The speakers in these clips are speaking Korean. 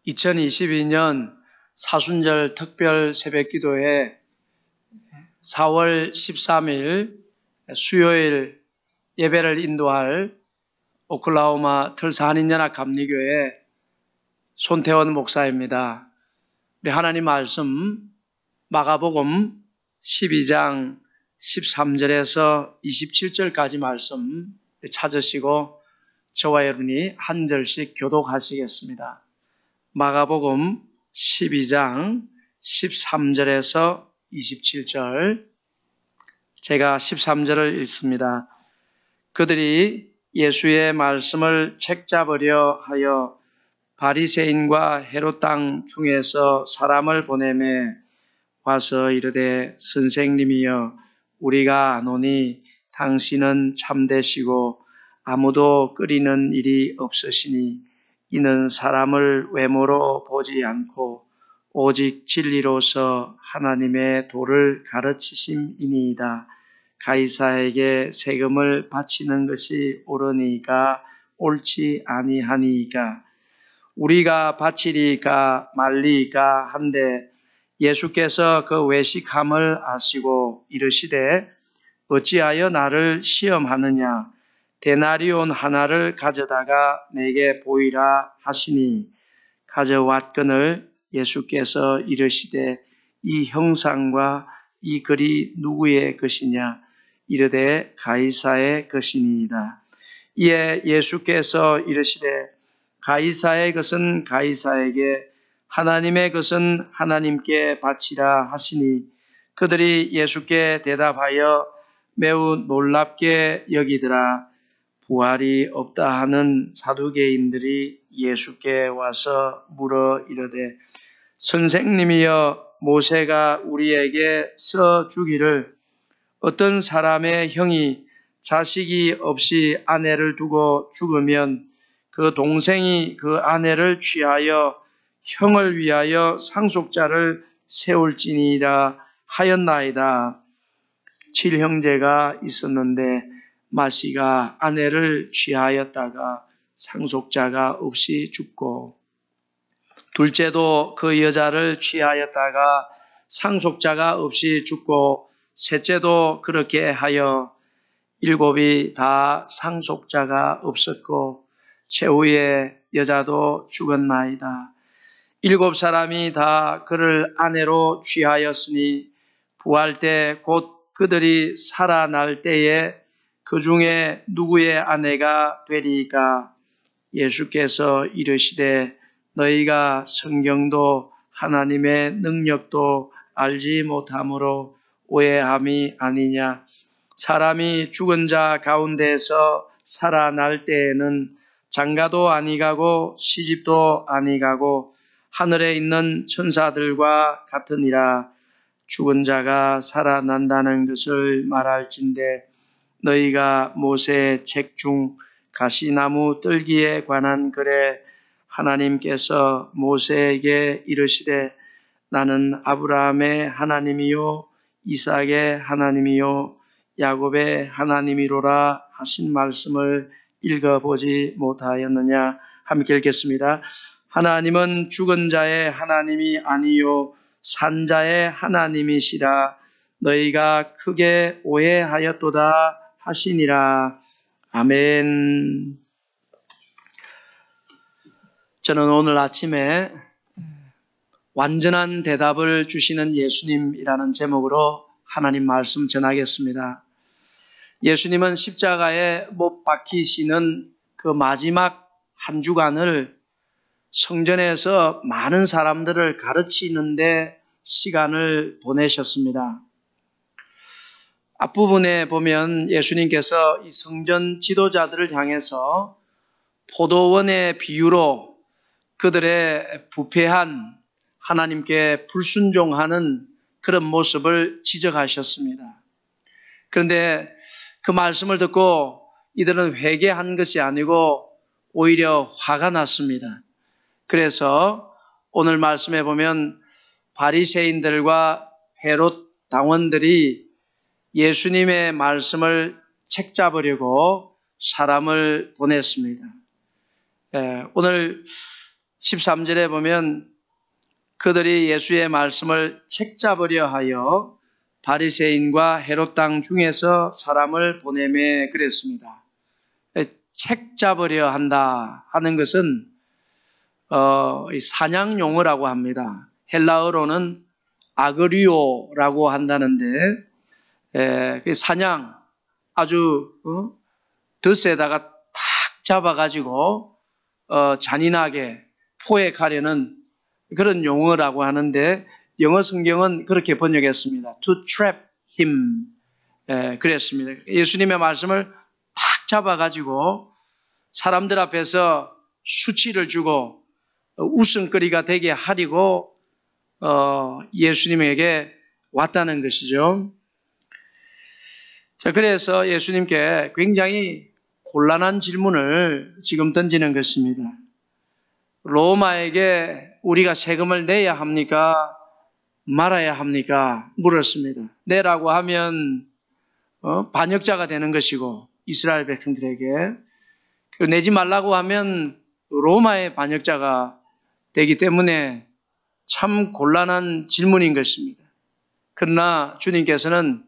2022년 사순절 특별 새벽기도회 4월 13일 수요일 예배를 인도할 오클라호마 틀사 한인연합 감리교회 손태원 목사입니다. 우리 하나님 말씀 마가복음 12장 13절에서 27절까지 말씀 찾으시고 저와 여러분이 한 절씩 교독하시겠습니다. 마가복음 12장 13절에서 27절, 제가 13절을 읽습니다. 그들이 예수의 말씀을 책잡으려 하여 바리새인과 헤롯 땅 중에서 사람을 보내매 와서 이르되, 선생님이여, 우리가 아노니 당신은 참되시고 아무도 끓이는 일이 없으시니 이는 사람을 외모로 보지 않고 오직 진리로서 하나님의 도를 가르치심이니이다. 가이사에게 세금을 바치는 것이 옳으니까 옳지 아니하니까 우리가 바치리까 말리까 한데, 예수께서 그 외식함을 아시고 이르시되, 어찌하여 나를 시험하느냐? 데나리온 하나를 가져다가 내게 보이라 하시니, 가져왔거늘 예수께서 이르시되, 이 형상과 이 글이 누구의 것이냐? 이르되 가이사의 것이니이다. 이에 예수께서 이르시되, 가이사의 것은 가이사에게, 하나님의 것은 하나님께 바치라 하시니, 그들이 예수께 대답하여 매우 놀랍게 여기더라. 부활이 없다 하는 사두개인들이 예수께 와서 물어 이르되, 선생님이여, 모세가 우리에게 써 주기를 어떤 사람의 형이 자식이 없이 아내를 두고 죽으면 그 동생이 그 아내를 취하여 형을 위하여 상속자를 세울지니라 하였나이다. 7형제가 있었는데 마시가 아내를 취하였다가 상속자가 없이 죽고, 둘째도 그 여자를 취하였다가 상속자가 없이 죽고, 셋째도 그렇게 하여 7이 다 상속자가 없었고 최후의 여자도 죽었나이다. 7사람이 다 그를 아내로 취하였으니 부활 때 곧 그들이 살아날 때에 그 중에 누구의 아내가 되리까? 예수께서 이르시되, 너희가 성경도 하나님의 능력도 알지 못함으로 오해함이 아니냐? 사람이 죽은 자 가운데서 살아날 때에는 장가도 아니가고 시집도 아니가고 하늘에 있는 천사들과 같으니라. 죽은 자가 살아난다는 것을 말할진대, 너희가 모세의 책 중 가시나무 뜰기에 관한 글에 하나님께서 모세에게 이르시되, 나는 아브라함의 하나님이요 이삭의 하나님이요 야곱의 하나님이로라 하신 말씀을 읽어보지 못하였느냐? 함께 읽겠습니다. 하나님은 죽은 자의 하나님이 아니요 산 자의 하나님이시라. 너희가 크게 오해하였도다 하시니라. 아멘. 저는 오늘 아침에 완전한 대답을 주시는 예수님이라는 제목으로 하나님 말씀 전하겠습니다. 예수님은 십자가에 못 박히시는 그 마지막 한 주간을 성전에서 많은 사람들을 가르치는데 시간을 보내셨습니다. 앞부분에 보면 예수님께서 이 성전 지도자들을 향해서 포도원의 비유로 그들의 부패한 하나님께 불순종하는 그런 모습을 지적하셨습니다. 그런데 그 말씀을 듣고 이들은 회개한 것이 아니고 오히려 화가 났습니다. 그래서 오늘 말씀에 보면 바리새인들과 헤롯 당원들이 예수님의 말씀을 책잡으려고 사람을 보냈습니다. 오늘 13절에 보면 그들이 예수의 말씀을 책잡으려 하여 바리새인과 헤롯 땅 중에서 사람을 보내매 그랬습니다. 책잡으려 한다 하는 것은 사냥 용어라고 합니다. 헬라어로는 아그리오라고 한다는데 사냥 아주 덫에다가 탁 잡아가지고 잔인하게 포획하려는 그런 용어라고 하는데 영어 성경은 그렇게 번역했습니다. To trap him. 그랬습니다. 예수님의 말씀을 탁 잡아가지고 사람들 앞에서 수치를 주고 웃음거리가 되게 하려고 예수님에게 왔다는 것이죠. 자, 그래서 예수님께 굉장히 곤란한 질문을 지금 던지는 것입니다. 로마에게 우리가 세금을 내야 합니까? 말아야 합니까? 물었습니다. 내라고 하면 반역자가 되는 것이고 이스라엘 백성들에게, 내지 말라고 하면 로마의 반역자가 되기 때문에 참 곤란한 질문인 것입니다. 그러나 주님께서는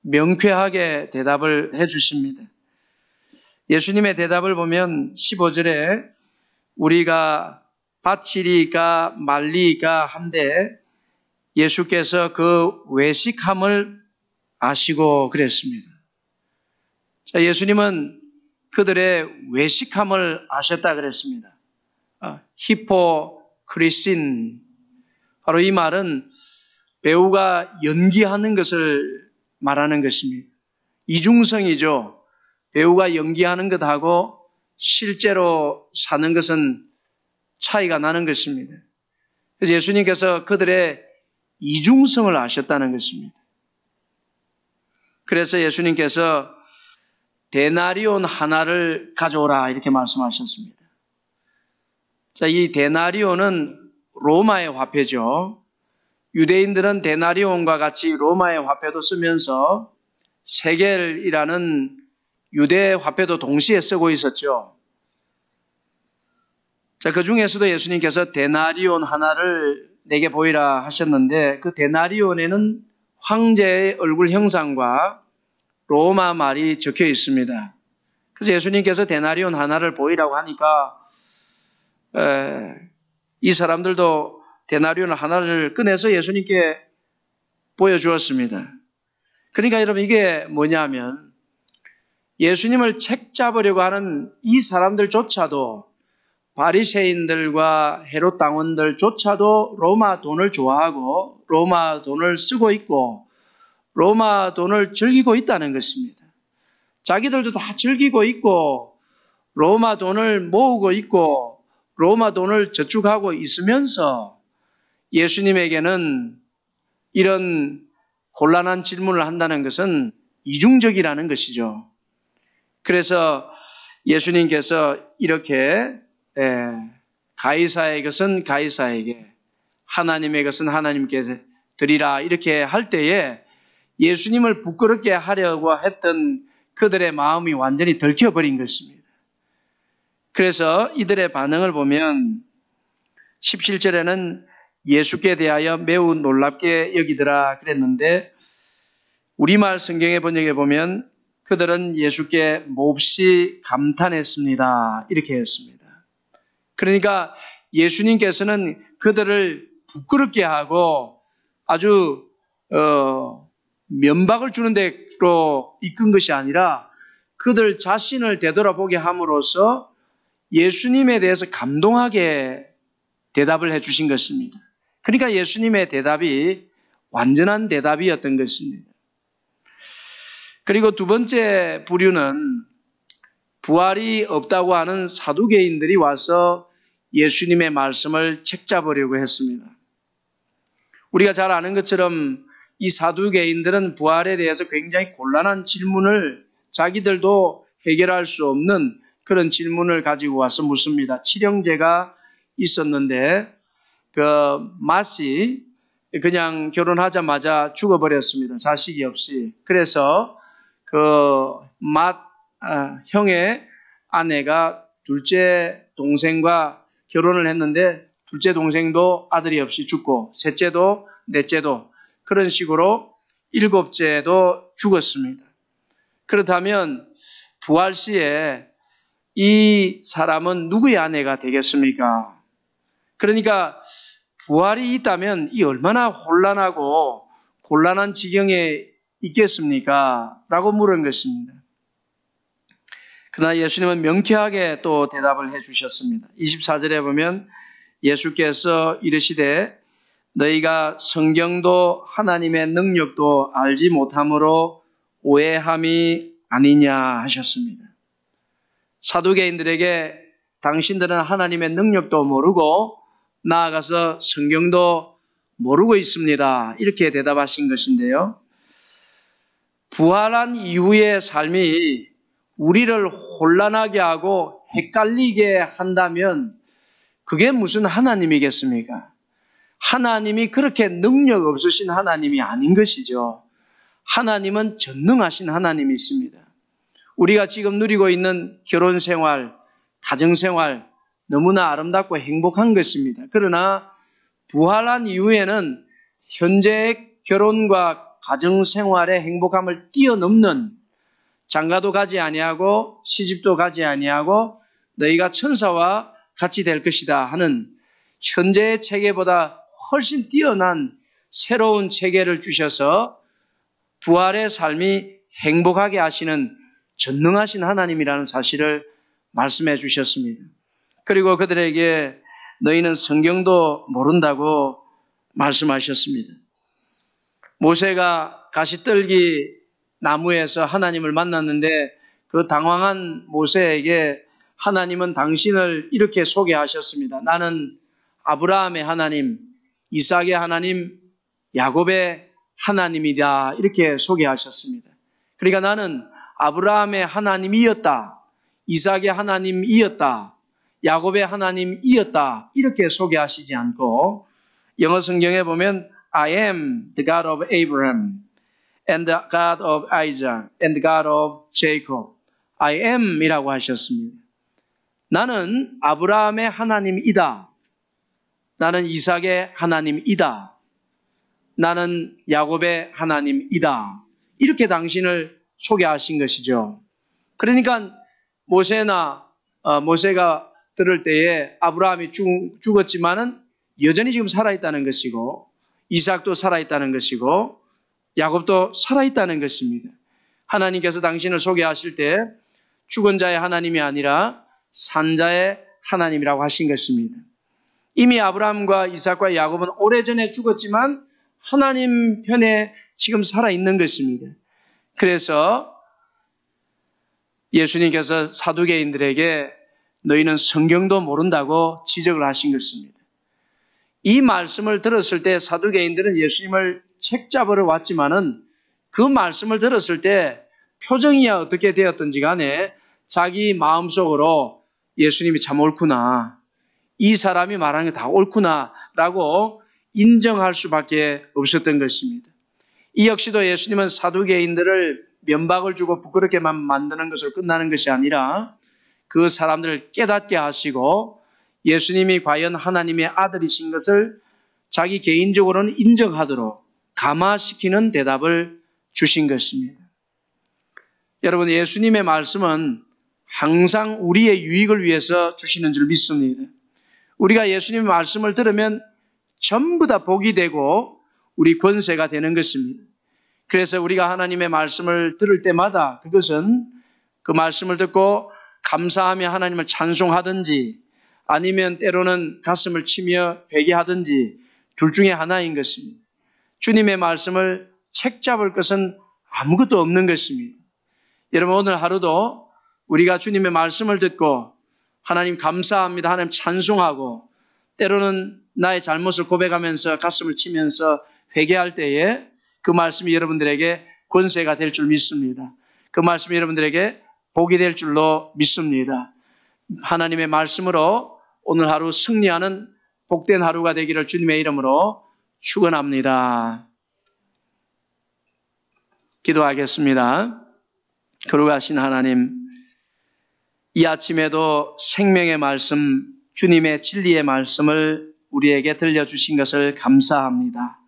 명쾌하게 대답을 해 주십니다. 예수님의 대답을 보면 15절에 우리가 바치리까 말리까 한데 예수께서 그 외식함을 아시고 그랬습니다. 자, 예수님은 그들의 외식함을 아셨다 그랬습니다. 히포크리신, 바로 이 말은 배우가 연기하는 것을 말하는 것입니다. 이중성이죠. 배우가 연기하는 것하고 실제로 사는 것은 차이가 나는 것입니다. 그래서 예수님께서 그들의 이중성을 아셨다는 것입니다. 그래서 예수님께서 데나리온 하나를 가져오라 이렇게 말씀하셨습니다. 자, 이 데나리온은 로마의 화폐죠. 유대인들은 데나리온과 같이 로마의 화폐도 쓰면서 세겔이라는 유대 화폐도 동시에 쓰고 있었죠. 자, 그 중에서도 예수님께서 데나리온 하나를 내게 보이라 하셨는데 그 데나리온에는 황제의 얼굴 형상과 로마 말이 적혀 있습니다. 그래서 예수님께서 데나리온 하나를 보이라고 하니까 이 사람들도 데나리온 하나를 꺼내서 예수님께 보여주었습니다. 그러니까 여러분 이게 뭐냐면 예수님을 책잡으려고 하는 이 사람들조차도 바리새인들과 헤롯 당원들조차도 로마 돈을 좋아하고 로마 돈을 쓰고 있고 로마 돈을 즐기고 있다는 것입니다. 자기들도 다 즐기고 있고 로마 돈을 모으고 있고 로마 돈을 저축하고 있으면서 예수님에게는 이런 곤란한 질문을 한다는 것은 이중적이라는 것이죠. 그래서 예수님께서 이렇게 가이사의 것은 가이사에게 하나님의 것은 하나님께 드리라 이렇게 할 때에 예수님을 부끄럽게 하려고 했던 그들의 마음이 완전히 들켜버린 것입니다. 그래서 이들의 반응을 보면 17절에는 예수께 대하여 매우 놀랍게 여기더라 그랬는데 우리말 성경의 번역에 보면 그들은 예수께 몹시 감탄했습니다 이렇게 했습니다. 그러니까 예수님께서는 그들을 부끄럽게 하고 아주 면박을 주는 데로 이끈 것이 아니라 그들 자신을 되돌아보게 함으로써 예수님에 대해서 감동하게 대답을 해 주신 것입니다. 그러니까 예수님의 대답이 완전한 대답이었던 것입니다. 그리고 두 번째 부류는 부활이 없다고 하는 사두개인들이 와서 예수님의 말씀을 책잡으려고 했습니다. 우리가 잘 아는 것처럼 이 사두개인들은 부활에 대해서 굉장히 곤란한 질문을 자기들도 해결할 수 없는 그런 질문을 가지고 와서 묻습니다. 칠형제가 있었는데 그 맏이 그냥 결혼하자마자 죽어버렸습니다. 자식이 없이. 그래서 그 맏 형의 아내가 둘째 동생과 결혼을 했는데 둘째 동생도 아들이 없이 죽고 셋째도 넷째도 그런 식으로 일곱째도 죽었습니다. 그렇다면 부활 시에 이 사람은 누구의 아내가 되겠습니까? 그러니까 부활이 있다면 이 얼마나 혼란하고 곤란한 지경에 있겠습니까? 라고 물은 것입니다. 그러나 예수님은 명쾌하게 또 대답을 해 주셨습니다. 24절에 보면 예수께서 이르시되 너희가 성경도 하나님의 능력도 알지 못함으로 오해함이 아니냐 하셨습니다. 사두개인들에게 당신들은 하나님의 능력도 모르고 나아가서 성경도 모르고 있습니다. 이렇게 대답하신 것인데요. 부활한 이후의 삶이 우리를 혼란하게 하고 헷갈리게 한다면 그게 무슨 하나님이겠습니까? 하나님이 그렇게 능력 없으신 하나님이 아닌 것이죠. 하나님은 전능하신 하나님이십니다. 우리가 지금 누리고 있는 결혼 생활, 가정 생활 너무나 아름답고 행복한 것입니다. 그러나 부활한 이후에는 현재의 결혼과 가정 생활의 행복함을 뛰어넘는 장가도 가지 아니하고 시집도 가지 아니하고 너희가 천사와 같이 될 것이다 하는 현재의 체계보다 훨씬 뛰어난 새로운 체계를 주셔서 부활의 삶이 행복하게 하시는 전능하신 하나님이라는 사실을 말씀해 주셨습니다. 그리고 그들에게 너희는 성경도 모른다고 말씀하셨습니다. 모세가 가시떨기 나무에서 하나님을 만났는데 그 당황한 모세에게 하나님은 당신을 이렇게 소개하셨습니다. 나는 아브라함의 하나님, 이삭의 하나님, 야곱의 하나님이다. 이렇게 소개하셨습니다. 그러니까 나는 아브라함의 하나님이었다. 이삭의 하나님이었다. 야곱의 하나님이었다. 이렇게 소개하시지 않고 영어 성경에 보면 I am the God of Abraham and the God of Isaac and the God of Jacob. I am 이라고 하셨습니다. 나는 아브라함의 하나님이다. 나는 이삭의 하나님이다. 나는 야곱의 하나님이다. 이렇게 당신을 소개하신 것이죠. 그러니까 모세가 들을 때에 아브라함이 죽었지만은 여전히 지금 살아있다는 것이고 이삭도 살아있다는 것이고 야곱도 살아있다는 것입니다. 하나님께서 당신을 소개하실 때 죽은 자의 하나님이 아니라 산 자의 하나님이라고 하신 것입니다. 이미 아브라함과 이삭과 야곱은 오래전에 죽었지만 하나님 편에 지금 살아있는 것입니다. 그래서 예수님께서 사두개인들에게 너희는 성경도 모른다고 지적을 하신 것입니다. 이 말씀을 들었을 때 사두개인들은 예수님을 책잡으러 왔지만은 그 말씀을 들었을 때 표정이야 어떻게 되었든지 간에 자기 마음속으로 예수님이 참 옳구나. 이 사람이 말하는 게 다 옳구나 라고 인정할 수밖에 없었던 것입니다. 이 역시도 예수님은 사두개인들을 면박을 주고 부끄럽게만 만드는 것으로 끝나는 것이 아니라 그 사람들을 깨닫게 하시고 예수님이 과연 하나님의 아들이신 것을 자기 개인적으로는 인정하도록 감화시키는 대답을 주신 것입니다. 여러분, 예수님의 말씀은 항상 우리의 유익을 위해서 주시는 줄 믿습니다. 우리가 예수님의 말씀을 들으면 전부 다 복이 되고 우리 권세가 되는 것입니다. 그래서 우리가 하나님의 말씀을 들을 때마다 그것은 그 말씀을 듣고 감사하며 하나님을 찬송하든지 아니면 때로는 가슴을 치며 회개하든지 둘 중에 하나인 것입니다. 주님의 말씀을 책잡을 것은 아무것도 없는 것입니다. 여러분, 오늘 하루도 우리가 주님의 말씀을 듣고 하나님 감사합니다, 하나님 찬송하고 때로는 나의 잘못을 고백하면서 가슴을 치면서 회개할 때에 그 말씀이 여러분들에게 권세가 될 줄 믿습니다. 그 말씀이 여러분들에게 복이 될 줄로 믿습니다. 하나님의 말씀으로 오늘 하루 승리하는 복된 하루가 되기를 주님의 이름으로 축원합니다. 기도하겠습니다. 거룩하신 하나님, 이 아침에도 생명의 말씀 주님의 진리의 말씀을 우리에게 들려주신 것을 감사합니다.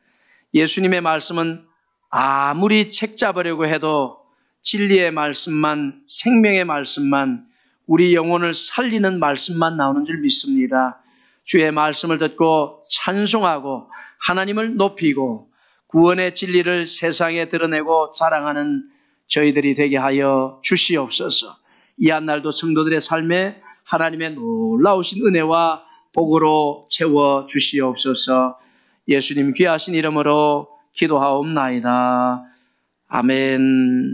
예수님의 말씀은 아무리 책 잡으려고 해도 진리의 말씀만, 생명의 말씀만, 우리 영혼을 살리는 말씀만 나오는 줄 믿습니다. 주의 말씀을 듣고 찬송하고 하나님을 높이고 구원의 진리를 세상에 드러내고 자랑하는 저희들이 되게 하여 주시옵소서. 이 한 날도 성도들의 삶에 하나님의 놀라우신 은혜와 복으로 채워 주시옵소서. 예수님 귀하신 이름으로 기도하옵나이다. 아멘.